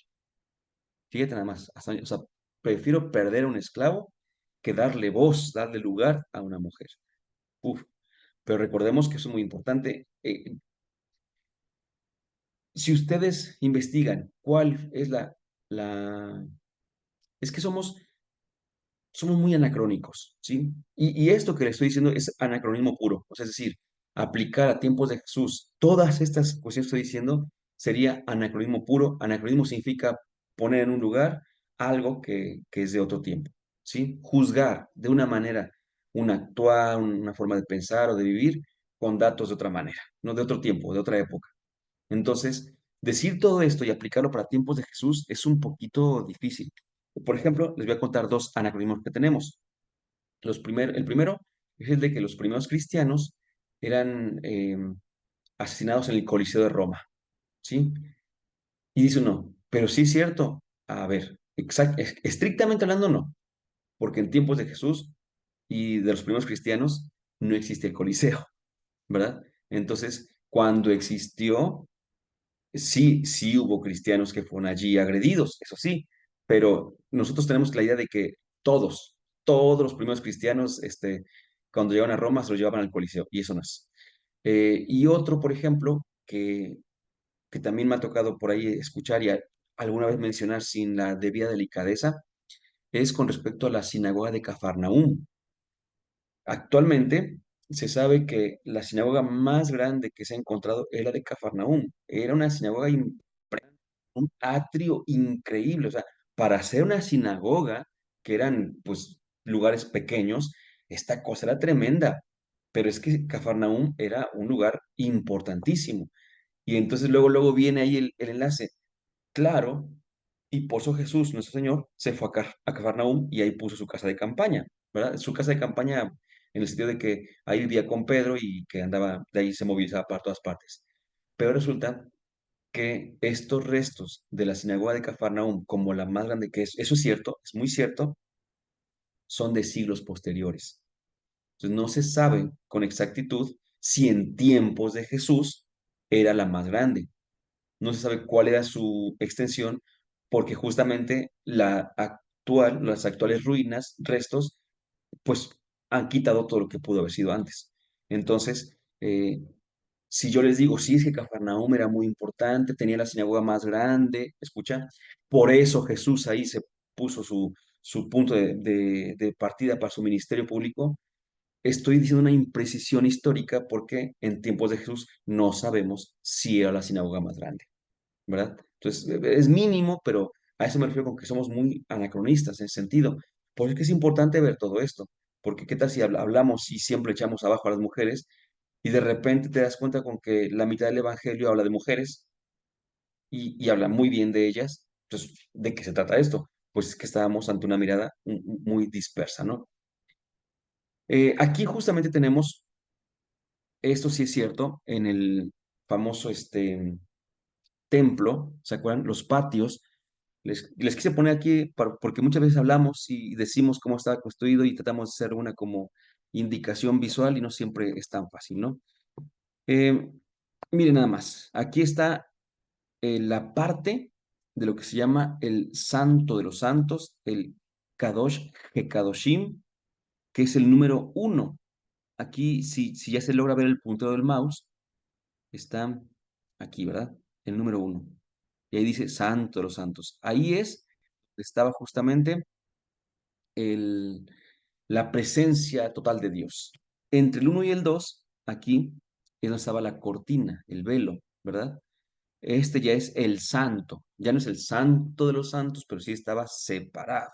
Fíjate nada más, o sea, prefiero perder a un esclavo que darle voz, darle lugar a una mujer. Uf, pero recordemos que eso es muy importante. Si ustedes investigan cuál es la... Es que somos muy anacrónicos, ¿sí? Y esto que le estoy diciendo es anacronismo puro, o sea, es decir, aplicar a tiempos de Jesús todas estas cuestiones que estoy diciendo sería anacronismo puro. Anacronismo significa poner en un lugar algo que es de otro tiempo, ¿sí? Juzgar de una manera un actuar, una forma de pensar o de vivir con datos de otra manera, no de otro tiempo, de otra época. Entonces, decir todo esto y aplicarlo para tiempos de Jesús es un poquito difícil. Por ejemplo, les voy a contar dos anacronismos que tenemos. El primero es el de que los primeros cristianos eran asesinados en el Coliseo de Roma, ¿sí? Y dice uno, pero sí es cierto. A ver, estrictamente hablando, no, porque en tiempos de Jesús y de los primeros cristianos no existe el Coliseo, ¿verdad? Entonces, cuando existió, sí, sí hubo cristianos que fueron allí agredidos, eso sí, pero nosotros tenemos la idea de que todos los primeros cristianos, cuando llegaban a Roma, se los llevaban al Coliseo, y eso no es. Y otro, por ejemplo, que también me ha tocado por ahí escuchar y alguna vez mencionar sin la debida delicadeza, es con respecto a la sinagoga de Cafarnaúm. Actualmente se sabe que la sinagoga más grande que se ha encontrado es la de Cafarnaúm. Era una sinagoga un atrio increíble. O sea, para hacer una sinagoga, que eran pues lugares pequeños, esta cosa era tremenda. Pero es que Cafarnaúm era un lugar importantísimo. Y entonces luego viene ahí el enlace. Claro, y por eso Jesús, nuestro Señor, se fue a Cafarnaúm y ahí puso su casa de campaña, ¿verdad? Su casa de campaña en el sentido de que ahí vivía con Pedro y que andaba, de ahí se movilizaba para todas partes. Pero resulta que estos restos de la sinagoga de Cafarnaúm, como la más grande que es, eso es cierto, es muy cierto, son de siglos posteriores. Entonces no se sabe con exactitud si en tiempos de Jesús era la más grande. No se sabe cuál era su extensión, porque justamente las actuales ruinas, restos, pues han quitado todo lo que pudo haber sido antes. Entonces, si yo les digo, sí, es que Cafarnaúm era muy importante, tenía la sinagoga más grande, escucha, por eso Jesús ahí se puso su punto de partida para su ministerio público. Estoy diciendo una imprecisión histórica porque en tiempos de Jesús no sabemos si era la sinagoga más grande, ¿verdad? Entonces, es mínimo, pero a eso me refiero con que somos muy anacronistas en ese sentido. Por eso es que es importante ver todo esto, porque qué tal si hablamos y siempre echamos abajo a las mujeres y de repente te das cuenta con que la mitad del Evangelio habla de mujeres y habla muy bien de ellas. Entonces, ¿de qué se trata esto? Pues es que estábamos ante una mirada muy dispersa, ¿no? Aquí justamente tenemos, esto sí es cierto, en el famoso templo, ¿se acuerdan? Los patios. Les quise poner aquí porque muchas veces hablamos y decimos cómo estaba construido y tratamos de hacer una como indicación visual y no siempre es tan fácil, ¿no? Eh, Miren nada más, aquí está la parte de lo que se llama el Santo de los Santos, el Kadosh Hekadoshim, que es el número uno. Aquí, si ya se logra ver el puntero del mouse, está aquí, ¿verdad? El número uno. Y ahí dice Santo de los Santos. Ahí estaba justamente el, la presencia total de Dios. Entre el uno y el 2 aquí es donde estaba la cortina, el velo, ¿verdad? Este ya es el santo, ya no es el santo de los santos, pero sí estaba separado.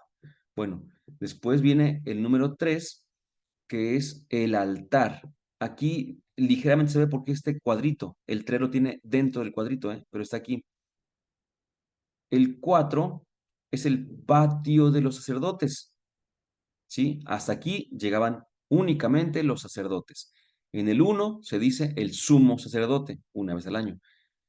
Bueno, después viene el número 3 que es el altar. Aquí ligeramente se ve porque este cuadrito, el 3 lo tiene dentro del cuadrito, pero está aquí. El 4 es el patio de los sacerdotes, ¿sí? Hasta aquí llegaban únicamente los sacerdotes. En el uno se dice el sumo sacerdote, una vez al año.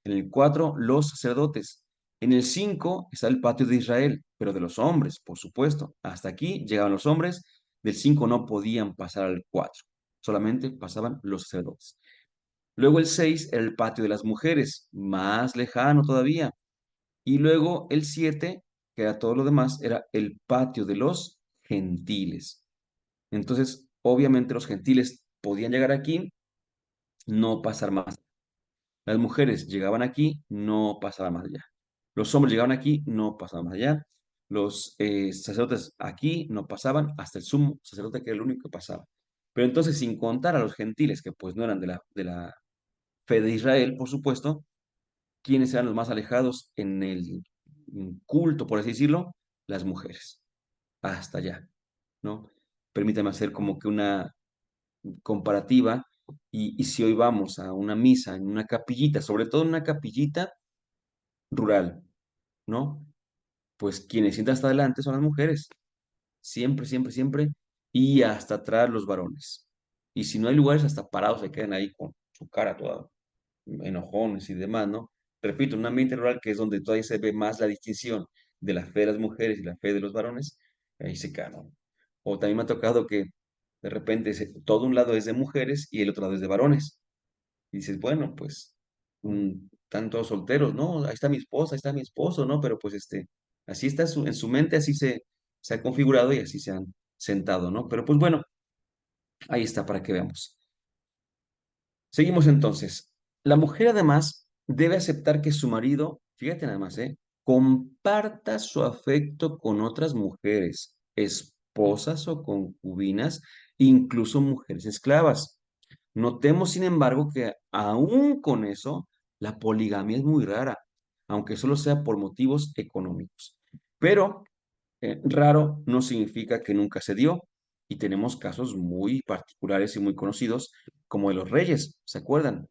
En el 4 los sacerdotes. En el 5 está el patio de Israel, pero de los hombres, por supuesto. Hasta aquí llegaban los hombres, del 5 no podían pasar al 4, solamente pasaban los sacerdotes. Luego el 6 era el patio de las mujeres, más lejano todavía. Y luego el 7, que era todo lo demás, era el patio de los gentiles. Entonces, obviamente los gentiles podían llegar aquí, no pasar más. Las mujeres llegaban aquí, no pasaban más allá. Los hombres llegaban aquí, no pasaban más allá. Los sacerdotes aquí no pasaban, hasta el sumo sacerdote que era el único que pasaba. Pero entonces, sin contar a los gentiles, que pues no eran de la fe de Israel, por supuesto, ¿quiénes eran los más alejados en el culto, por así decirlo? Las mujeres. Hasta allá, ¿no? Permítame hacer como que una comparativa. Y si hoy vamos a una misa en una capillita, sobre todo en una capillita rural, ¿no? Pues quienes sientan hasta adelante son las mujeres, siempre, siempre, siempre, y hasta atrás los varones. Y si no hay lugares, hasta parados se quedan ahí con su cara toda enojones y demás, ¿no? Repito, en un ambiente rural que es donde todavía se ve más la distinción de la fe de las mujeres y la fe de los varones, ahí se quedan, ¿no? O también me ha tocado que de repente todo un lado es de mujeres y el otro lado es de varones. Y dices, bueno, pues están todos solteros, ¿no? Ahí está mi esposa, ahí está mi esposo, ¿no? Pero pues así está en su mente, así se ha configurado y así se han sentado, ¿no? Pero pues bueno, ahí está para que veamos. Seguimos entonces. La mujer además debe aceptar que su marido, fíjate nada más, comparta su afecto con otras mujeres, esposas o concubinas, incluso mujeres esclavas. Notemos, sin embargo, que aún con eso, la poligamia es muy rara, aunque solo sea por motivos económicos. Pero raro no significa que nunca se dio, y tenemos casos muy particulares y muy conocidos, como de los reyes, ¿se acuerdan?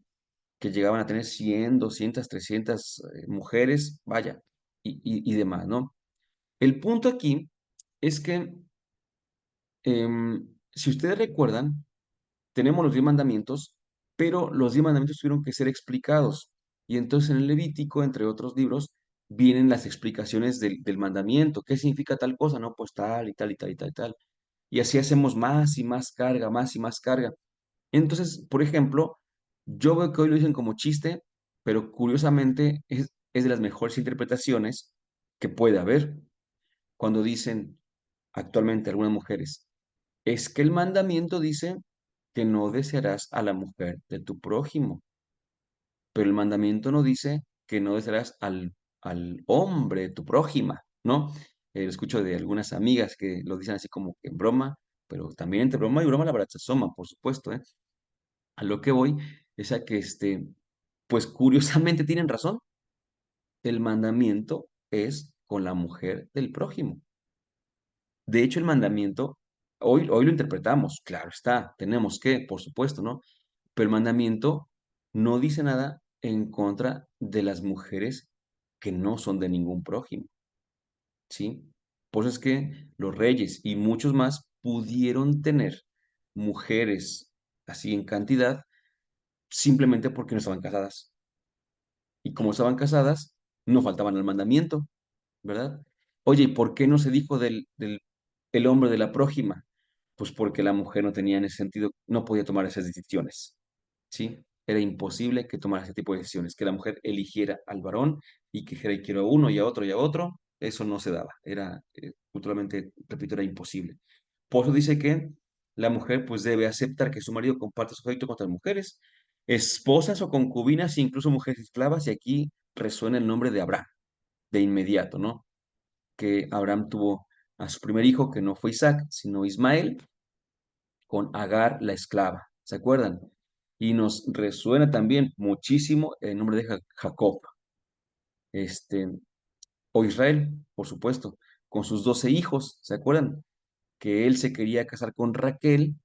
Que llegaban a tener 100, 200, 300 mujeres, vaya, y demás, ¿no? El punto aquí es que, si ustedes recuerdan, tenemos los 10 mandamientos, pero los 10 mandamientos tuvieron que ser explicados. Y entonces en el Levítico, entre otros libros, vienen las explicaciones del mandamiento. ¿Qué significa tal cosa? No, pues tal y tal y tal y tal y tal. Y así hacemos más y más carga, más y más carga. Entonces, por ejemplo, yo veo que hoy lo dicen como chiste, pero curiosamente es de las mejores interpretaciones que puede haber. Cuando dicen actualmente algunas mujeres, es que el mandamiento dice que no desearás a la mujer de tu prójimo, pero el mandamiento no dice que no desearás al hombre de tu prójima, ¿no? Lo escucho de algunas amigas que lo dicen así como que en broma, pero también entre broma y broma la verdad se asoma, por supuesto, ¿eh? A lo que voy es a que, pues curiosamente tienen razón. El mandamiento es con la mujer del prójimo. De hecho, el mandamiento, hoy lo interpretamos, claro está, tenemos que, por supuesto, ¿no? Pero el mandamiento no dice nada en contra de las mujeres que no son de ningún prójimo, ¿sí? Por eso es que los reyes y muchos más pudieron tener mujeres así en cantidad simplemente porque no estaban casadas. Y como estaban casadas, no faltaban al mandamiento, ¿verdad? Oye, ¿y por qué no se dijo del el hombre de la prójima? Pues porque la mujer no tenía en ese sentido, no podía tomar esas decisiones, ¿sí? Era imposible que tomara ese tipo de decisiones, que la mujer eligiera al varón y que dijera, quiero a uno y a otro y a otro, eso no se daba, era, culturalmente, repito, era imposible. Por eso dice que la mujer pues debe aceptar que su marido comparte su afecto con otras mujeres, esposas o concubinas, incluso mujeres esclavas, y aquí resuena el nombre de Abraham, de inmediato, ¿no? Que Abraham tuvo a su primer hijo, que no fue Isaac, sino Ismael, con Agar la esclava, ¿se acuerdan? Y nos resuena también muchísimo el nombre de Jacob, este, o Israel, por supuesto, con sus 12 hijos, ¿se acuerdan? Que él se quería casar con Raquel,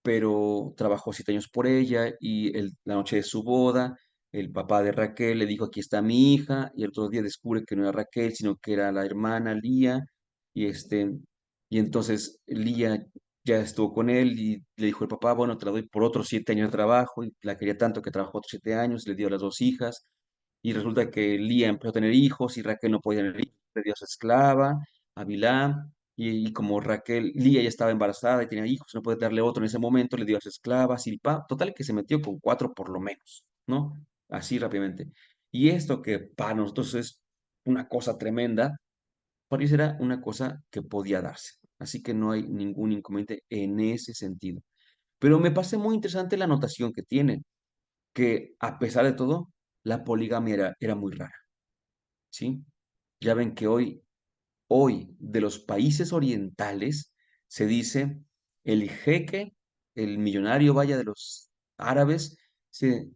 pero trabajó 7 años por ella y la noche de su boda, el papá de Raquel le dijo, aquí está mi hija, y el otro día descubre que no era Raquel, sino que era la hermana Lía, y, y entonces Lía ya estuvo con él y le dijo el papá, bueno, te la doy por otros 7 años de trabajo, y la quería tanto que trabajó otros 7 años, le dio las 2 hijas, y resulta que Lía empezó a tener hijos y Raquel no podía tener hijos, le dio a su esclava, a Bilhá, y como Lía ya estaba embarazada y tenía hijos, no puede darle otro en ese momento, le dio a su esclava, Silpa, total que se metió con cuatro por lo menos, ¿no? Así rápidamente. Y esto que para nosotros es una cosa tremenda, para ellos era una cosa que podía darse. Así que no hay ningún inconveniente en ese sentido. Pero me parece muy interesante la anotación que tienen, que a pesar de todo, la poligamia era muy rara, ¿sí? Ya ven que hoy de los países orientales se dice el jeque, el millonario, vaya, de los árabes, se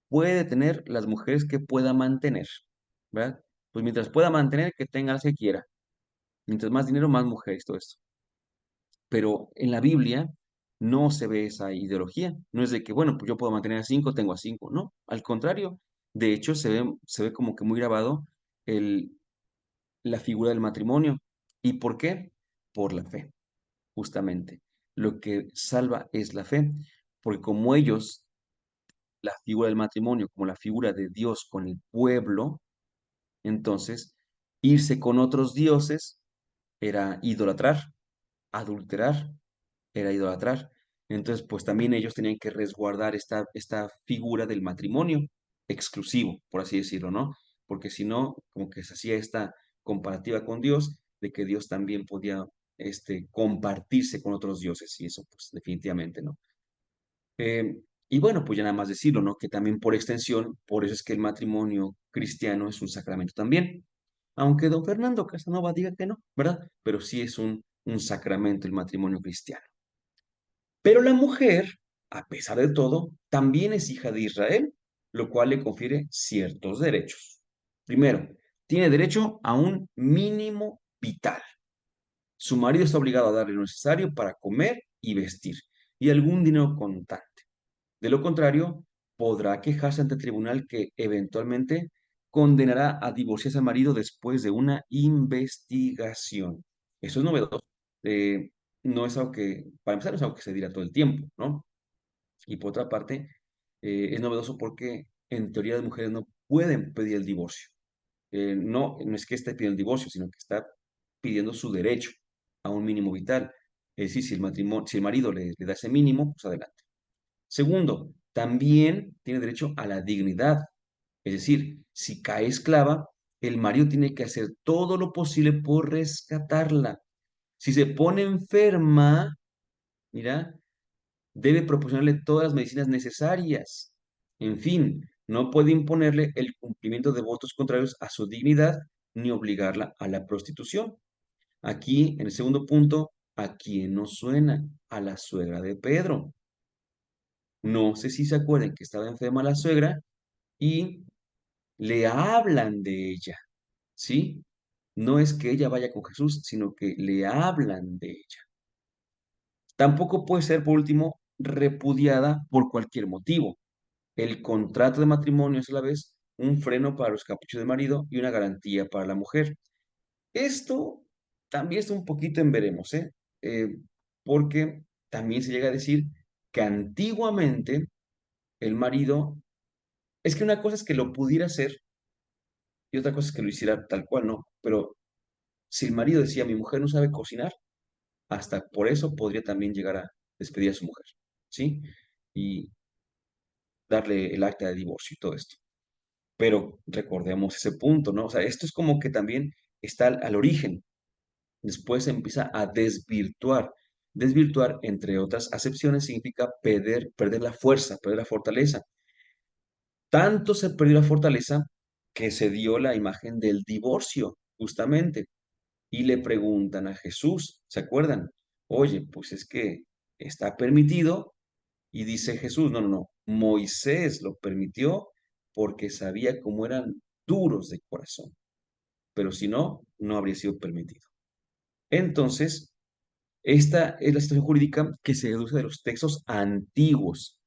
puede tener las mujeres que pueda mantener, ¿verdad? Pues mientras pueda mantener, que tenga las que quiera. Mientras más dinero, más mujeres, todo esto. Pero en la Biblia no se ve esa ideología. No es de que, bueno, pues yo puedo mantener a cinco, tengo a cinco. No, al contrario. De hecho, se ve como que muy grabado el, la figura del matrimonio. ¿Y por qué? Por la fe, justamente. Lo que salva es la fe. Porque como ellos, la figura del matrimonio, como la figura de Dios con el pueblo, entonces irse con otros dioses era idolatrar, adulterar, era idolatrar. Entonces, pues también ellos tenían que resguardar esta figura del matrimonio exclusivo, por así decirlo, ¿no? Porque si no, como que se hacía esta comparativa con Dios, de que Dios también podía compartirse con otros dioses, y eso, pues definitivamente, ¿no? Y bueno, pues ya nada más decirlo, ¿no? Que también por extensión, por eso es que el matrimonio cristiano es un sacramento también. Aunque don Fernando Casanova diga que no, ¿verdad? Pero sí es un sacramento el matrimonio cristiano. Pero la mujer, a pesar de todo, también es hija de Israel, lo cual le confiere ciertos derechos. Primero, tiene derecho a un mínimo vital. Su marido está obligado a darle lo necesario para comer y vestir y algún dinero contante. De lo contrario, podrá quejarse ante el tribunal que eventualmente condenará a divorciarse al marido después de una investigación. Eso es novedoso. Eh, no es algo que, para empezar, no es algo que se dirá todo el tiempo, ¿no? Y por otra parte, es novedoso porque en teoría las mujeres no pueden pedir el divorcio. No es que esté pidiendo el divorcio, sino que está pidiendo su derecho a un mínimo vital. Es decir, si el marido le da ese mínimo, pues adelante. Segundo, también tiene derecho a la dignidad. Es decir, si cae esclava, el marido tiene que hacer todo lo posible por rescatarla. Si se pone enferma, mira, debe proporcionarle todas las medicinas necesarias. En fin, no puede imponerle el cumplimiento de votos contrarios a su dignidad ni obligarla a la prostitución. Aquí, en el segundo punto, ¿a quién nos suena? A la suegra de Pedro. No sé si se acuerdan que estaba enferma la suegra y le hablan de ella, ¿sí? No es que ella vaya con Jesús, sino que le hablan de ella. Tampoco puede ser, por último, repudiada por cualquier motivo. El contrato de matrimonio es a la vez un freno para los caprichos del marido y una garantía para la mujer. Esto también está un poquito en veremos, ¿eh? Eh, Porque también se llega a decir que antiguamente el marido, es que una cosa es que lo pudiera hacer y otra cosa es que lo hiciera tal cual, ¿no? Pero si el marido decía, mi mujer no sabe cocinar, hasta por eso podría también llegar a despedir a su mujer, ¿sí? Y darle el acta de divorcio y todo esto. Pero recordemos ese punto, ¿no? O sea, esto es como que también está al origen. Después se empieza a desvirtuar. Desvirtuar, entre otras acepciones, significa perder la fuerza, perder la fortaleza. Tanto se perdió la fortaleza que se dio la imagen del divorcio, justamente. Y le preguntan a Jesús, ¿se acuerdan? Oye, pues es que está permitido. Y dice Jesús, no, no, no, Moisés lo permitió porque sabía cómo eran duros de corazón, pero si no, no habría sido permitido. Entonces, esta es la situación jurídica que se deduce de los textos antiguos,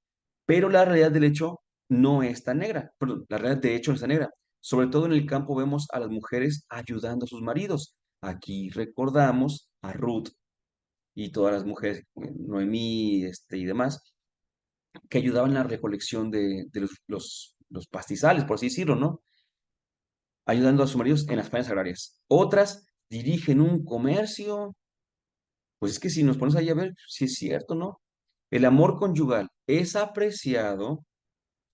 pero la realidad del hecho no es tan negra, perdón, la realidad de hecho no es tan negra. Sobre todo en el campo vemos a las mujeres ayudando a sus maridos. Aquí recordamos a Ruth y todas las mujeres, Noemí, y demás, que ayudaban en la recolección de los pastizales, por así decirlo, ¿no? ayudando a sus maridos en las faenas agrarias. Otras dirigen un comercio. Pues es que si nos ponemos ahí a ver, sí es cierto, ¿no? El amor conyugal es apreciado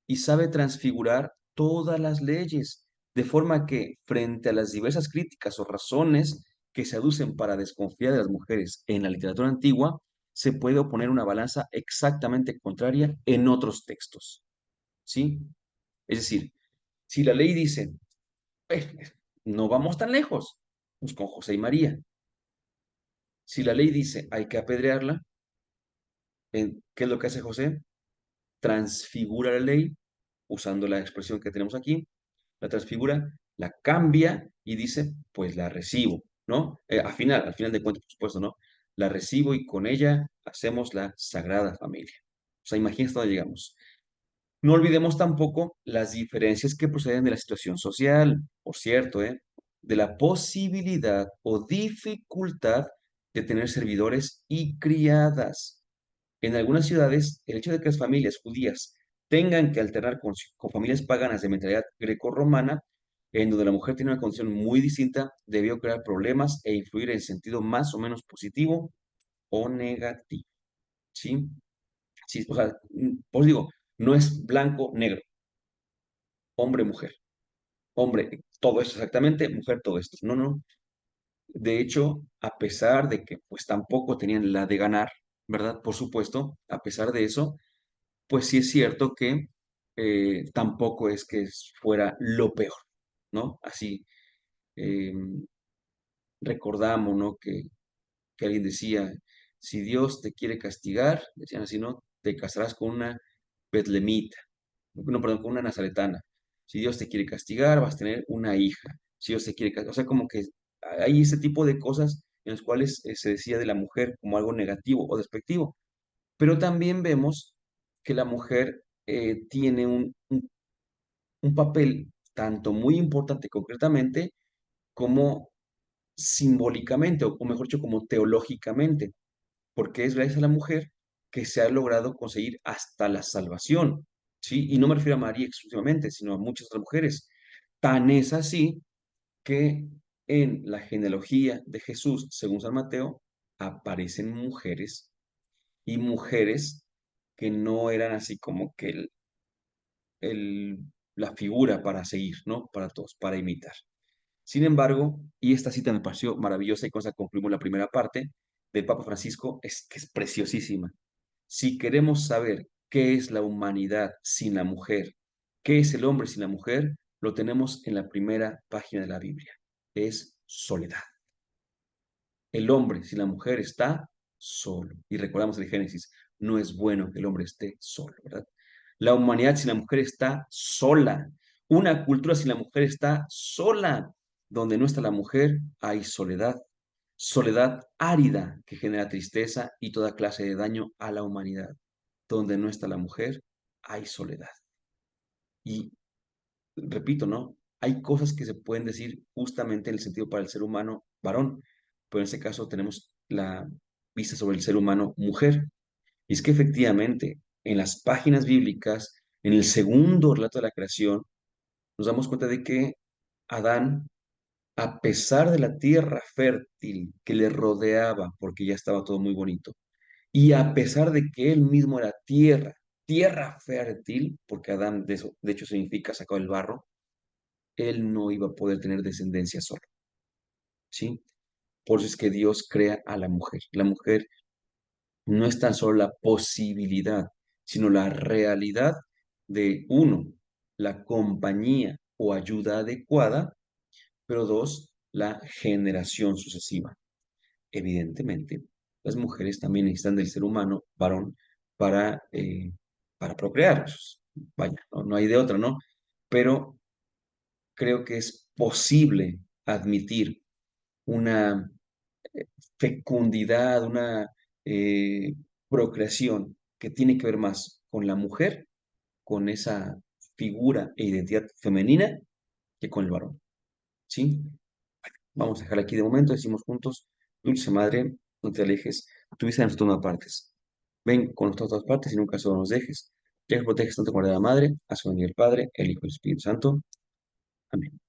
y sabe transfigurar todas las leyes, de forma que frente a las diversas críticas o razones que se aducen para desconfiar de las mujeres en la literatura antigua, se puede oponer una balanza exactamente contraria en otros textos, ¿sí? Es decir, si la ley dice, "Eh, no vamos tan lejos, pues con José y María. Si la ley dice, hay que apedrearla, ¿qué es lo que hace José? Transfigura la ley, usando la expresión que tenemos aquí, la transfigura, la cambia y dice, pues la recibo, ¿no? Al final de cuentas, por supuesto, ¿no? La recibo y con ella hacemos la Sagrada Familia. O sea, imagínate hasta dónde llegamos. No olvidemos tampoco las diferencias que proceden de la situación social, por cierto, ¿eh? De la posibilidad o dificultad de tener servidores y criadas. En algunas ciudades, el hecho de que las familias judías tengan que alternar con familias paganas de mentalidad grecorromana, en donde la mujer tiene una condición muy distinta, debió crear problemas e influir en sentido más o menos positivo o negativo. ¿Sí? Sí, o sea, os digo, no es blanco, negro, hombre, mujer, hombre, todo esto exactamente, mujer, todo esto. No, no. De hecho, a pesar de que pues tampoco tenían la de ganar, ¿verdad? Por supuesto, a pesar de eso, pues sí es cierto que tampoco es que fuera lo peor, ¿no? Así eh, recordamos, ¿no? Que alguien decía, si Dios te quiere castigar, decían así, ¿no? Te casarás con una betlemita, no, perdón, con una nazaretana. Si Dios te quiere castigar, vas a tener una hija. Si Dios te quiere castigar, o sea, como que hay ese tipo de cosas en las cuales se decía de la mujer como algo negativo o despectivo. Pero también vemos que la mujer tiene un papel tanto muy importante concretamente como simbólicamente, o mejor dicho, como teológicamente, porque es gracias a la mujer que se ha logrado conseguir hasta la salvación, ¿sí? Y no me refiero a María exclusivamente, sino a muchas otras mujeres. Tan es así que en la genealogía de Jesús, según San Mateo, aparecen mujeres y mujeres que no eran así como que el- la figura para seguir, ¿no? Para todos, para imitar. Sin embargo, y esta cita me pareció maravillosa y con esa concluimos la primera parte del Papa Francisco, es que es preciosísima. Si queremos saber qué es la humanidad sin la mujer, qué es el hombre sin la mujer, lo tenemos en la primera página de la Biblia. Es soledad. El hombre sin la mujer está solo. Y recordamos el Génesis, no es bueno que el hombre esté solo, ¿verdad? La humanidad sin la mujer está sola. Una cultura sin la mujer está sola. Donde no está la mujer, hay soledad. Soledad árida que genera tristeza y toda clase de daño a la humanidad. Donde no está la mujer, hay soledad. Y repito, ¿no? Hay cosas que se pueden decir justamente en el sentido para el ser humano varón, pero en este caso tenemos la vista sobre el ser humano mujer. Y es que efectivamente, en las páginas bíblicas, en el segundo relato de la creación, nos damos cuenta de que Adán, a pesar de la tierra fértil que le rodeaba, porque ya estaba todo muy bonito, y a pesar de que él mismo era tierra, tierra fértil, porque Adán de, eso, de hecho significa sacado del barro, él no iba a poder tener descendencia solo, ¿sí? Por eso es que Dios crea a la mujer. La mujer no es tan solo la posibilidad, sino la realidad de, uno, la compañía o ayuda adecuada, pero dos, la generación sucesiva. Evidentemente, las mujeres también necesitan del ser humano, varón, para, eh, para procrear. Pues, vaya, no, no hay de otra, ¿no? Pero creo que es posible admitir una fecundidad, una eh, procreación que tiene que ver más con la mujer, con esa figura e identidad femenina, que con el varón. ¿Sí? Vamos a dejar aquí de momento, decimos juntos, Dulce Madre, no te alejes, tu vista en todas partes. Ven con nosotros a todas partes y nunca solo nos dejes. Ya que proteges tanto como la Madre, a su el Padre, el Hijo y el Espíritu Santo. Amén.